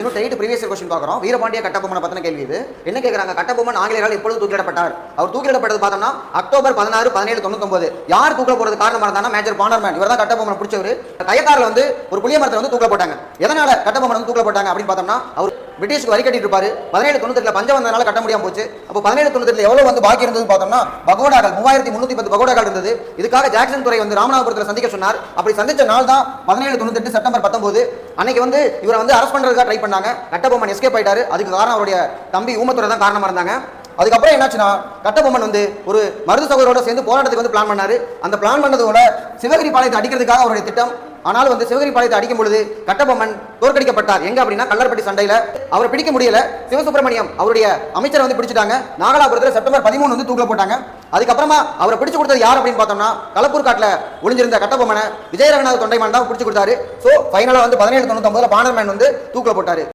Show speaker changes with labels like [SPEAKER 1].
[SPEAKER 1] இன்னும் tight previous question பார்க்குறோம். வீரபாண்டிய கட்டபொம்மனை பற்றின கேள்வி இது. என்ன கேட்குறாங்க? கட்டபொம்மன் ஆங்கிலேயரால் எப்பொழுது தூக்கிலிடப்பட்டார்? அவர் தூக்கிலிடப்பட்டது பார்த்தோம்னா அக்டோபர் 16, 1799. யார் தூக்கில போறது காரணமாக இருந்தாங்கன்னா மேஜர் பானர்மேன். இவர் தான் கட்டபொம்மனை பிடிச்சவர். கையக்காரில் வந்து ஒரு புளிய மரத்தை வந்து தூக்கில போட்டாங்க. எதனால கட்டபொம்மன் வந்து தூக்கில போட்டாங்க அப்படின்னு பார்த்தோம்னா, அவர் பிரிட்டிஷ்க்கு வரி கட்டிட்டு இருப்பாரு. 1798 பஞ்சம் வந்தனால கட்ட முடியாம போச்சு. அப்போ 1798 எவ்வளவு வந்து பாக்கி இருந்தது பார்த்தோம்னா, பகோடாக்கள் 3310 பகோடாக்கள் இருந்தது. இதுக்காக ஜாக்சன் துறை வந்து ராமநாதபுரத்தில் சந்திக்க சொன்னார். அப்படி சந்திச்ச நாள் தான் 1798 செப்டம்பர் 19. அன்னைக்கு வந்து இவரை வந்து அரெஸ்ட் பண்றதுக்காக ட்ரை பண்ணாங்க. கட்டபொம்மன் எஸ்கேப் ஆயிட்டாரு. அதுக்கு காரணம் அவருடைய தம்பி ஊமத்துறை தான் காரணமா இருந்தாங்க. அதுக்கப்புறம் என்னாச்சுன்னா, கட்டபொம்மன் வந்து ஒரு மருது சகோதரோட சேர்ந்து போராட்டத்துக்கு வந்து பிளான் பண்ணாரு. அந்த பிளான் பண்ணதோட சிவகிரி பாளையத்தை அடிக்கிறதுக்காக அவருடைய திட்டம். ஆனால் வந்து சிவகிரி பாளையத்தை அடிக்கும் பொழுது கட்டபொம்மன் தோற்கடிக்கப்பட்டார். எங்க அப்படின்னா கல்லர்பட்டி சண்டையில. அவரை பிடிக்க முடியல. சிவசுப்பிரமணியம் அவருடைய அமைச்சரை வந்து பிடிச்சிட்டாங்க. நாகலாபுரத்தில் செப்டம்பர் 13 வந்து தூக்கில போட்டாங்க. அதுக்கப்புறமா அவரை பிடிச்சு கொடுத்தது யார் அப்படின்னு பார்த்தோம்னா, களப்பூர் காட்டுல ஒளிஞ்சிருந்த கட்டபொம்மனை விஜயரங்கநாத தொண்டைமான் தான் பிடிச்சு கொடுத்தாரு. ஸோ ஃபைனலா வந்து 1799 பானர்மேன் வந்து தூக்கில போட்டாரு.